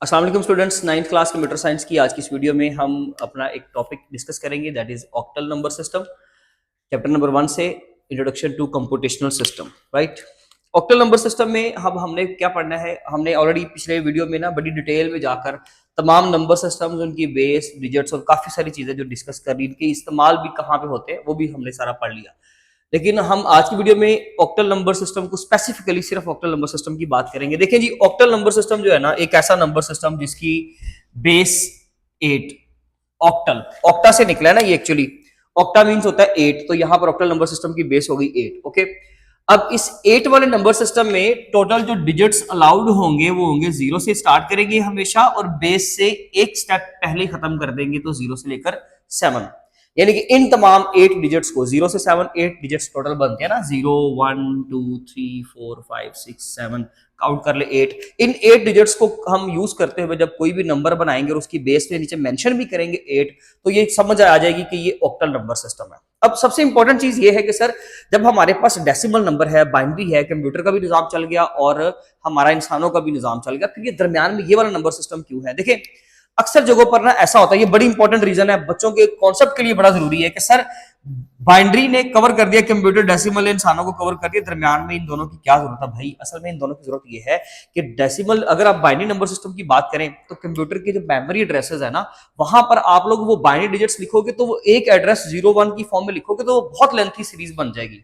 अस्सलाम वालेकुम students, 9th class computer science की आज की इस वीडियो में हम अपना एक टॉपिक डिस्कस करेंगे that is octal number system. Chapter number 1 से introduction to computational system. Right, octal number system में हमने क्या पढ़ना है। हमने ऑलरेडी पिछले वीडियो में ना बड़ी डिटेल में जाकर तमाम नंबर सिस्टम्स, उनकी बेस, डिजिट्स और काफी सारी चीजें जो डिस्कस कर रही, इनके इस्तेमाल भी कहाँ पे होते हैं वो भी हमने सारा पढ़ लिया। लेकिन हम आज की वीडियो में ऑक्टल नंबर सिस्टम को स्पेसिफिकली सिर्फ ऑक्टल नंबर सिस्टम की बात करेंगे। देखिए जी, ऑक्टल नंबर सिस्टम जो है ना, एक ऐसा नंबर सिस्टम जिसकी बेस 8, ऑक्टल ऑक्टा से निकला है ना ये एक्चुअली। ऑक्टा मींस होता है 8, तो यहां पर ऑक्टल नंबर सिस्टम की बेस हो गई 8। ओके, अब इस 8 वाले नंबर सिस्टम में टोटल जो डिजिट्स अलाउड होंगे वो होंगे 0 से स्टार्ट करेंगे हमेशा, और बेस से एक स्टेप पहले खत्म कर देंगे, तो 0 से लेकर 7। यानी कि इन तमाम 8 डिजिट्स को 0 से 7 8 डिजिट्स टोटल बनते हैं ना, 0 1 2 3 4 5 6 7, काउंट कर ले 8। इन 8 डिजिट्स को हम यूज करते हुए जब कोई भी नंबर बनाएंगे और उसकी बेस में नीचे मेंशन भी करेंगे 8, तो ये समझ आ जाएगी कि ये ऑक्टल नंबर सिस्टम है। अब सबसे इंपॉर्टेंट चीज ये है कि सर, जब हमारे पास डेसिमल नंबर है, बाइनरी है, कंप्यूटर का भी निजाम चल गया और हमारा इंसानों का भी निजाम चल गया, फिर ये दरमियान में ये वाला नंबर सिस्टम क्यों है? देखिए, अक्सर जगहों पर ना ऐसा होता है, ये बड़ी इंपॉर्टेंट रीजन है, बच्चों के कॉन्सेप्ट के लिए बड़ा जरूरी है कि सर, बाइनरी ने कवर कर दिया, कंप्यूटर डेसिमल इंसानों को कवर कर दिया, दरमियान में इन दोनों की क्या जरूरत है? भाई, असल में इन दोनों की जरूरत ये है कि डेसिमल, अगर आप बाइनरी नंबर सिस्टम की बात करें तो कंप्यूटर के जो मेमोरी एड्रेसेस है ना, वहां पर आप लोग वो बाइनरी डिजिट्स लिखोगे तो वो एक एड्रेस 0 1 की फॉर्म में लिखोगे तो वो बहुत लेंथी सीरीज बन जाएगी।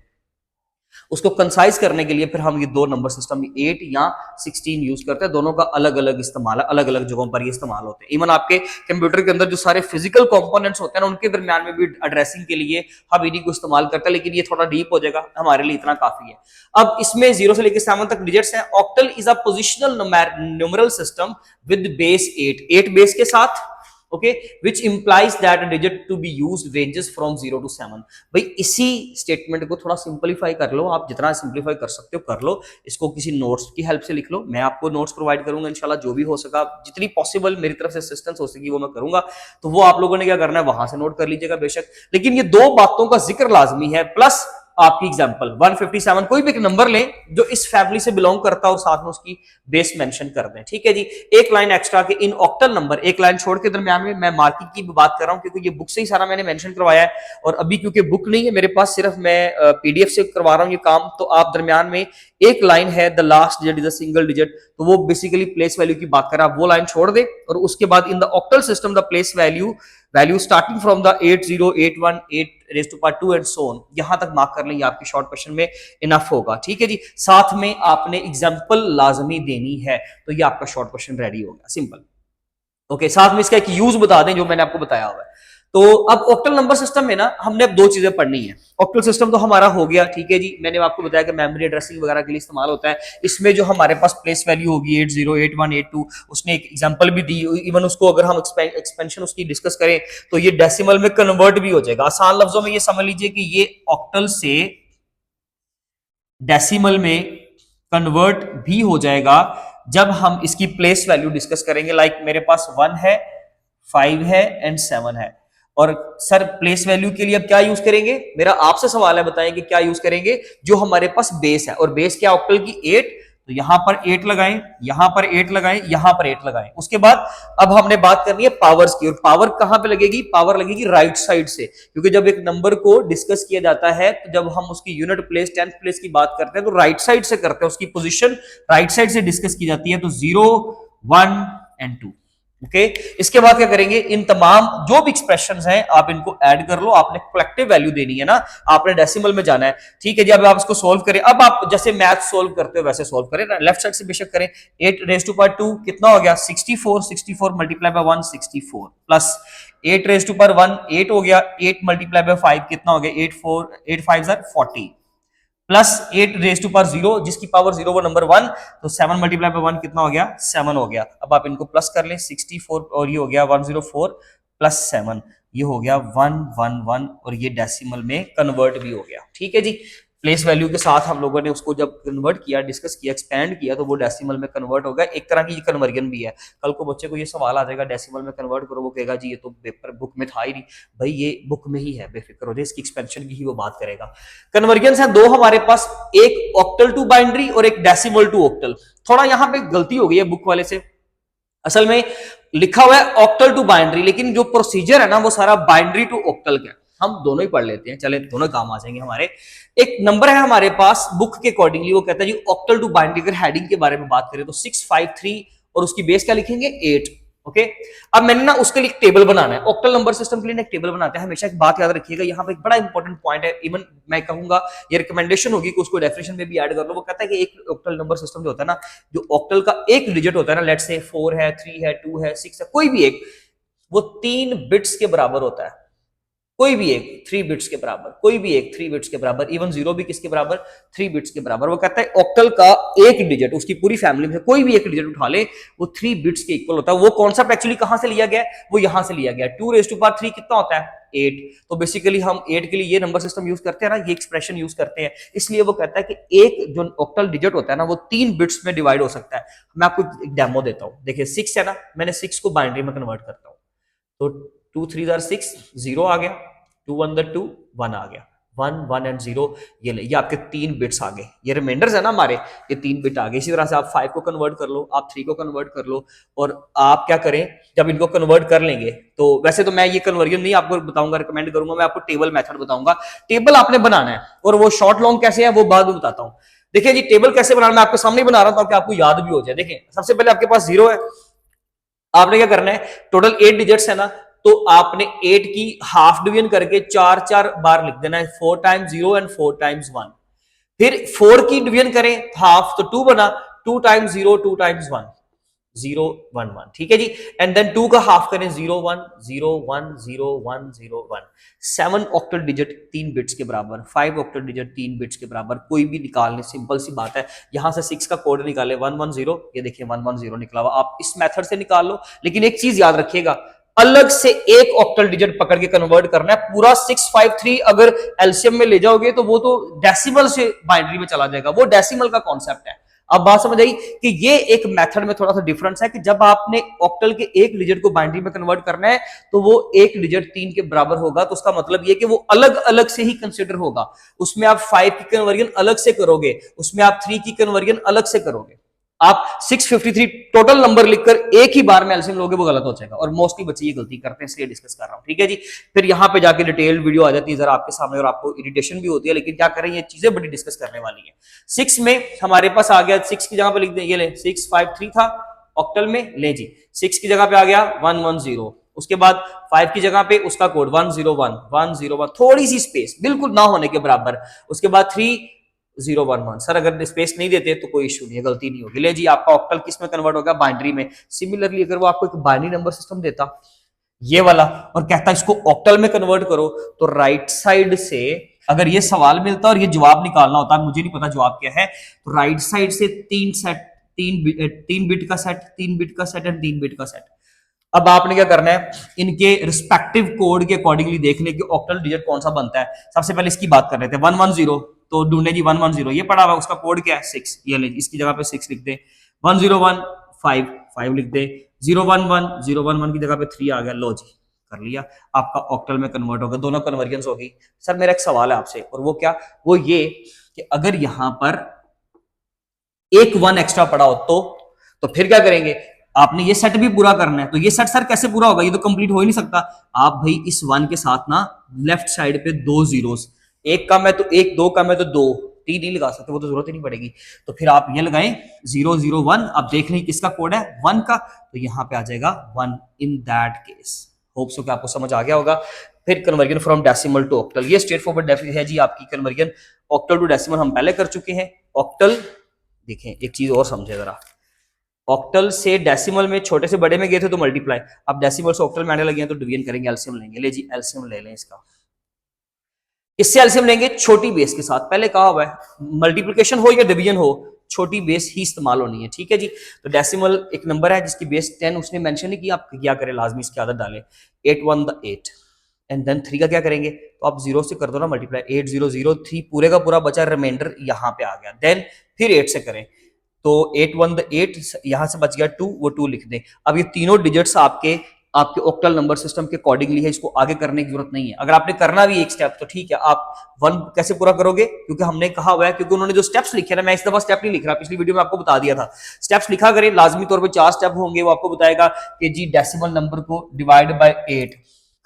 उसको कंसाइज करने के लिए फिर हम ये दो नंबर सिस्टम 8 या 16 यूज करते हैं। दोनों का अलग अलग इस्तेमाल है, अलग अलग जगहों पर ये इस्तेमाल होते हैं। इवन आपके कंप्यूटर के अंदर जो सारे फिजिकल कंपोनेंट्स होते हैं ना, उनके दरमियान में भी एड्रेसिंग के लिए हम इन्हीं को इस्तेमाल करते हैं, लेकिन ये थोड़ा डीप हो जाएगा, हमारे लिए इतना काफी है। अब इसमें 0 से लेकर 7 तक डिजिट्स हैं। Octal is a positional numeral system with base 8 base के साथ, okay, which implies that a digit to be used ranges from 0 to 7। भाई, इसी स्टेटमेंट को थोड़ा सिंपलीफाई कर लो, आप जितना सिंपलीफाई कर सकते हो कर लो। इसको किसी नोट्स की हेल्प से लिख लो, मैं आपको नोट्स प्रोवाइड करूंगा इंशाल्लाह, जो भी हो सका, जितनी पॉसिबल मेरी तरफ से असिस्टेंस हो सकेगी वो मैं करूंगा। तो वो आप लोगों ने क्या करना है, वहां से नोट कर लीजिएगा बेशक, लेकिन ये दो बातों का जिक्र लाजमी है। प्लस आपकी एग्जांपल 157, कोई भी एक नंबर लें जो इस फैमिली से बिलोंग करता है और साथ में उसकी बेस मेंशन कर दें। ठीक है जी, एक लाइन एक्स्ट्रा के इन ऑक्टल नंबर, एक लाइन छोड़ के दरमियान में मैं मार्किंग की भी बात कर रहा हूं, क्योंकि ये बुक से ही सारा मैंने मेंशन करवाया है, और अभी क्योंकि बुक नहीं है मेरे पास, सिर्फ मैं पीडीएफ से करवा रहा हूं ये काम, तो आप दरमियान में एक लाइन है the last digit is a single digit, तो वो बेसिकली प्लेस वैल्यू की बात कर रहा है, वो लाइन छोड़ दे, और उसके बाद in the octal system the place value starting from the 80 81 8 raised to power 2 and so on, यहां तक मार्क कर लें, ये आपके शॉर्ट क्वेश्चन में इनफ होगा। ठीक है जी, साथ में आपने एग्जांपल लाजमी देनी है, तो ये आपका शॉर्ट क्वेश्चन रेडी हो गया, सिंपल। ओके, साथ में इसका एक यूज बता दें जो मैंने आपको बताया हुआ है। तो अब ऑक्टल नंबर सिस्टम में ना हमने अब दो चीजें पढ़नी है। ऑक्टल सिस्टम तो हमारा हो गया, ठीक है जी, मैंने आपको बताया कि मेमोरी एड्रेसिंग वगैरह के लिए इस्तेमाल होता है। इसमें जो हमारे पास प्लेस वैल्यू होगी 80 81 82, उसने एक एग्जांपल भी दी। इवन उसको अगर हम एक्सपेंशन उसकी डिस्कस करें तो ये डेसिमल में कन्वर्ट भी हो जाएगा। आसान लफ्जों में ये समझ लीजिए कि ये ऑक्टल से डेसिमल में कन्वर्ट भी हो जाएगा जब हम इसकी प्लेस वैल्यू डिस्कस करेंगे। लाइक मेरे पास 1 है, 5 है एंड 7 है, और सर प्लेस वैल्यू के लिए अब क्या यूज करेंगे? मेरा आपसे सवाल है, बताएं कि क्या यूज करेंगे? जो हमारे पास बेस है, और बेस क्या ऑक्टल की 8, तो यहां पर 8 लगाएं, यहां पर 8 लगाएं, यहां पर 8 लगाएं। उसके बाद अब हमने बात करनी है पावर्स की, और पावर कहां पे लगेगी? पावर लगेगी राइट साइड से, क्योंकि जब एक नंबर को डिस्कस किया जाता है तो जब हम उसकी यूनिट प्लेस, 10th प्लेस की बात करते हैं तो राइट साइड से करते हैं, उसकी पोजीशन राइट साइड से डिस्कस की जाती है। तो 0 1 एंड 2। ओके, इसके बाद क्या करेंगे? इन तमाम जो भी एक्सप्रेशंस हैं आप इनको ऐड कर लो, आपने कलेक्टिव वैल्यू देनी है ना, आपने डेसिमल में जाना है। ठीक है जी, अब आप इसको सोल्व करें। अब आप जैसे मैथ सोल्व करते हो वैसे सोल्व करें, लेफ्ट साइड से बेशक करें। 8 रेज़ टू पावर 2 कितना हो गया? 64। 64 multiply by 1 64, plus 8 raise to power 1 8 हो गया। 8 मल्टीप्लाई बाय 5 कितना हो गया? 8 5 40, प्लस 8 रेज टू पावर 0, जिसकी पावर 0 वो नंबर 1, तो 7 मल्टीप्लाई बाय 1 कितना हो गया? 7 हो गया। अब आप इनको प्लस कर लें, 64 और ये हो गया 104 प्लस 7, ये हो गया 111, और ये डेसिमल में कन्वर्ट भी हो गया। ठीक है जी, प्लेस वैल्यू के साथ हम लोगों ने उसको जब कन्वर्ट किया, डिस्कस किया, एक्सपेंड किया, तो वो डेसिमल में कन्वर्ट हो गया। एक तरह की कन्वर्जन भी है। कल को बच्चे को ये सवाल आ जाएगा डेसिमल में कन्वर्ट करो, वो कहेगा जी ये तो पेपर बुक में था ही नहीं। भाई ये बुक में ही है, बेफिक्र हो जाए, इसकी एक्सपेंशन की ही वो बात करेगा। कन्वर्जन है दो हमारे पास, एक ऑक्टल टू बाइनरी और एक डेसिमल टू ऑक्टल। थोड़ा यहाँ पे गलती हो गई है बुक वाले से, असल में लिखा हुआ है ऑक्टल टू बाइनरी, लेकिन जो प्रोसीजर है ना वो सारा बाइनरी टू ऑक्टल का। हम दोनों ही पढ़ लेते हैं, चले दोनों काम आ जाएंगे हमारे। एक नंबर है हमारे पास बुक के अकॉर्डिंगली, वो कहता है जी ऑक्टल टू बाइनरी। अगर हेडिंग के बारे में बात करें तो 653 और उसकी बेस क्या लिखेंगे 8। ओके, अब मैंने ना उसके लिए एक टेबल बनाना है, ऑक्टल नंबर सिस्टम के लिए एक टेबल बनाते हैं। हमेशा एक बात याद रखिएगा, यहाँ पे एक बड़ा इंपॉर्टेंट पॉइंट है, इवन मैं कहूंगा ये रिकमेंडेशन होगी कि उसको डेफिनेशन में भी ऐड कर लो। वो कहता है कि एक ऑक्टल नंबर सिस्टम जो होता है ना, जो ऑक्टल का एक डिजिट होता है ना, लेट्स से 4 है, 3 है, 2 है, 6 है, कोई भी एक, वो 3 बिट्स के बराबर होता है। कोई भी एक 3 बिट्स के बराबर, कोई भी एक 3 बिट्स के बराबर, इवन 0 भी किसके बराबर 3 बिट्स के बराबर। वो कहता है ऑक्टल का एक डिजिट, उसकी पूरी फैमिली में से कोई भी एक डिजिट उठा ले, वो 3 बिट्स के इक्वल होता है। वो कॉन्सेप्ट एक्चुअली कहां से लिया गया है, वो यहां से लिया गया है। 2⁻³ कितना होता है 8। तो बेसिकली हम 8 के लिए ये नंबर सिस्टम यूज करते हैं ना, ये एक्सप्रेशन यूज करते हैं। इसलिए वो कहता है कि एक जो ऑक्टल डिजिट होता है ना, वो 3 बिट्स में डिवाइड हो सकता है। मैं आपको एक डेमो देता हूं, देखिए 6 है ना, मैंने 6 को बाइनरी में कन्वर्ट करता हूं, तो 2 3 आर 6, 0 आ गया, 2 1 2, 1 आ गया, 1 1 एंड 0, ये ले, ये आपके 3 बिट्स आ गए। ये रिमाइंडर्स है ना हमारे, ये 3 बिट आ गए। इसी तरह से आप 5 को कन्वर्ट कर लो, आप 3 को कन्वर्ट कर लो, और आप क्या करें जब इनको कन्वर्ट कर लेंगे, तो वैसे तो मैं ये कन्वर्जन नहीं आपको बताऊंगा, रिकमेंड करूंगा, मैं आपको टेबल मेथड बताऊंगा। टेबल आपने बनाना है, और वो शॉर्ट लॉन्ग कैसे है वो बाद में बताता हूं। देखिए जी टेबल कैसे बनाना, मैं आपके सामने बना रहा हूं ताकि आपको याद भी हो जाए। देखिए सबसे पहले आपके पास 0 है, आपने क्या करना है, टोटल 8 डिजिट्स है ना, तो आपने 8 की हाफ डिवीजन करके 4 बार लिख देना है, 4 टाइम्स 0 एंड 4 टाइम्स 1। फिर 4 की डिवीजन करें हाफ, तो 2 बना, 2 टाइम्स 0, 2 टाइम्स 1, 0 1 1, ठीक है जी। एंड देन 2 का हाफ करें, 0 1 0 1 0 1 0 1। 7 ऑक्टल डिजिट 3 बिट्स के बराबर, 5 ऑक्टल डिजिट 3 बिट्स के बराबर, कोई भी निकालने, सिंपल सी बात है। यहां से 6 का कोड निकाले 1 1 0, ये देखिए 1 1 0 निकला हुआ, आप इस मेथड से निकाल लो। लेकिन एक चीज याद रखिएगा, अलग से एक ऑक्टल डिजिट पकड़ के कन्वर्ट करना है। पूरा 653 अगर एलसीएम में ले जाओगे तो वो तो डेसिमल से बाइनरी में चला जाएगा, वो डेसिमल का कॉन्सेप्ट है। अब बात समझ आई कि ये एक मेथड में थोड़ा सा डिफरेंस है कि जब आपने ऑक्टल के एक डिजिट को बाइनरी में कन्वर्ट करना है, तो वो एक डिजिट 3 के बराबर होगा, तो उसका मतलब ये कि वो अलग अलग से ही कंसिडर होगा। उसमें आप 5 की कन्वर्जन अलग से करोगे, उसमें आप 3 की कन्वर्जन अलग से करोगे। आप 653 टोटल नंबर लिखकर एक ही बार में एलसीएम लोगे, वो गलत हो जाएगा, और मोस्टली बच्चे ये गलती करते हैं, इसलिए डिस्कस कर रहा हूं, ठीक है जी। फिर यहां पे जाके डिटेल वीडियो आ जाती है जरा आपके सामने, और आपको इरिटेशन भी होती है, लेकिन क्या करें, ये चीजें बड़ी डिस्कस करने वाली है। 6 में हमारे पास आ गया, 6 की जगह पे लिख दें, ये ले 653 था ऑक्टल में, ले जी 6 की जगह पे आ गया 1 1 0, उसके बाद 5 की जगह पे उसका कोड 1 0 1 1 0 1, थोड़ी सी स्पेस बिल्कुल ना होने के बराबर, उसके बाद 3 0 1 1। सर अगर स्पेस नहीं देते तो कोई इशू नहीं है, गलती नहीं होगी। ले जी आपका ऑक्टल किस में कन्वर्ट होगा, बाइनरी में। सिमिलरली अगर वो आपको एक बाइनरी नंबर सिस्टम देता ये वाला, और कहता इसको ऑक्टल में कन्वर्ट करो, तो राइट साइड से अगर ये सवाल मिलता और ये जवाब निकालना होता, मुझे नहीं पता जवाब क्या है, तो राइट साइड से 3 सेट, 3 बिट का सेट, 3 बिट का सेट एंड 3 बिट का सेट। अब आपने क्या करना है, इनके रिस्पेक्टिव कोड के अकॉर्डिंगली देखने के ऑक्टल डिजिट कौन सा बनता है। सबसे पहले इसकी बात कर रहे थे 1 1 0, तो ढूंढे जी 1 1 0, ये पड़ा हुआ, उसका कोड क्या है 6, ये ले इसकी जगह पे 6 लिख दे। 1 0 1 5 5 लिख दे। 0 1 1 0 1 1 की जगह पे 3 आ गया, लो जी कर लिया, आपका ऑक्टल में कन्वर्ट होगा, दोनों कन्वर्जन होगी। सर मेरा एक सवाल है आपसे, और वो क्या, वो ये कि अगर यहां पर एक 1 एक्स्ट्रा पड़ा हो तो फिर क्या करेंगे, आपने ये सेट भी पूरा करना है। तो ये सेट सर कैसे पूरा होगा, ये तो कंप्लीट हो ही नहीं सकता। आप भाई इस 1 के साथ ना लेफ्ट साइड पे 2 जीरोस, एक कम है तो एक, दो कम है तो 2, 3 नहीं लगा सकते, वो तो जरूरत ही नहीं पड़ेगी। तो फिर आप ये लगाएं 0 0 1, अब देख लें किसका कोड है 1 का, तो यहां पे आ जाएगा 1 in that case. Hope so कि आपको समझ आ गया होगा। फिर conversion from decimal to octal, ये स्ट्रेट फॉरवर्ड है जी आपकी कन्वर्जन। ऑक्टल टू डेसिमल हम पहले कर चुके हैं। ऑक्टल देखें, एक चीज और समझे जरा, ऑक्टल से डेसिमल में छोटे से बड़े में गए थे तो मल्टीप्लाई, अब डेसिमल से ऑक्टल में आने लगे हैं तो डिवीजन करेंगे, एलसीएम लेंगे। ले जी एलसीएम ले लें इसका, इससे एलसीएम लेंगे छोटी बेस के साथ। पहले कहा हुआ है मल्टीप्लिकेशन हो या डिवीजन हो, छोटी बेस ही इस्तेमाल होनी है, ठीक है जी। तो डेसिमल एक नंबर है जिसकी बेस 10, उसने मेंशन नहीं किया, आप क्या करें, लाजमी इसकी आदत डालें। 8 1 8 एंड देन 3 का क्या करेंगे, तो आप 0 से कर दो ना मल्टीप्लाई, 8 0 0 3 पूरे का पूरा बचा, रिमाइंडर यहाँ पे आ गया। देन फिर 8 से करें, तो 8 1 8, यहां से बच गया 2, वो 2 लिख दें। अब ये तीनों डिजिट्स आपके आपके ऑक्टल नंबर सिस्टम के अकॉर्डिंगली है, इसको आगे करने की जरूरत नहीं है। अगर आपने करना भी एक स्टेप तो ठीक है, आप 1 कैसे पूरा करोगे, क्योंकि हमने कहा हुआ है, क्योंकि उन्होंने जो स्टेप्स लिखे ना, मैं इस दफा स्टेप नहीं लिख रहा, पिछली वीडियो में आपको बता दिया था। स्टेप्स लिखा करें, लाजमी तौर पे 4 स्टेप होंगे। वो आपको बताएगा कि जी डेसिमल नंबर को डिवाइड बाय 8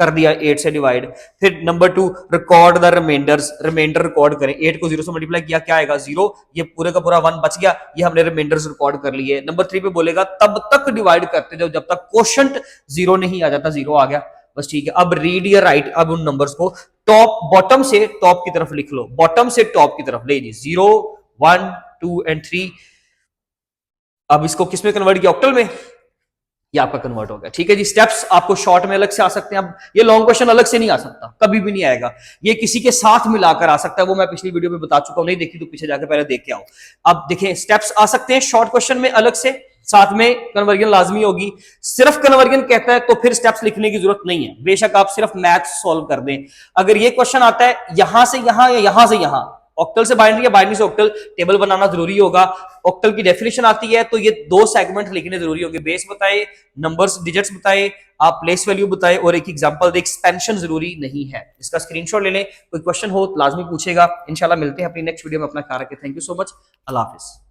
कर दिया, 8 से डिवाइड। फिर number 2, record the reminders, reminder record करें। 8 को 0 से मल्टीप्लाई किया, क्या आएगा 0, ये पूरे का पूरा 1 बच गया, ये हमने रिमाइंडर्स रिकॉर्ड कर लिए। नंबर 3 पे बोलेगा तब तक डिवाइड करते जाओ जब तक क्वोशंट 0 नहीं आ जाता, 0 आ गया बस ठीक है। अब रीड या राइट, अब उन नंबर्स को टॉप बॉटम से टॉप की तरफ लिख लो, बॉटम से टॉप की तरफ ले जी, 0 1 2 एंड 3। अब इसको किसमें कन्वर्ट किया, ऑक्टल में, ये आपका कन्वर्ट हो गया। ठीक है जी, स्टेप्स आपको शॉर्ट में अलग से आ सकते हैं। अब ये लॉन्ग क्वेश्चन अलग से नहीं आ सकता, कभी भी नहीं आएगा, ये किसी के साथ मिलाकर आ सकता है, वो मैं पिछली वीडियो में बता चुका हूं, नहीं देखी तो पीछे जाकर पहले देख के आओ। अब देखें, स्टेप्स आ सकते हैं शॉर्ट क्वेश्चन में अलग से, साथ में कन्वर्जन लाजमी होगी। सिर्फ कन्वर्जन कहता है तो फिर स्टेप्स लिखने की जरूरत नहीं है, बेशक आप सिर्फ मैथ सॉल्व कर दें। अगर ये क्वेश्चन आता है यहां से यहां या यहां से यहां, ऑक्टल से बाइनरी या बाइनरी से ऑक्टल, टेबल बनाना जरूरी होगा। ऑक्टल की डेफिनेशन आती है तो ये 2 सेगमेंट लिखने जरूरी होंगे, बेस बताए, नंबर्स डिजिट्स बताए, आप प्लेस वैल्यू बताए, और एक एग्जांपल दे। एक्सपेंशन जरूरी नहीं है, इसका स्क्रीनशॉट ले लें, कोई क्वेश्चन हो तो लाजमी पूछेगा। इंशाल्लाह मिलते हैं अपनी नेक्स्ट वीडियो में, अपना ख्याल रखें। Thank you so much, Allah Hafiz.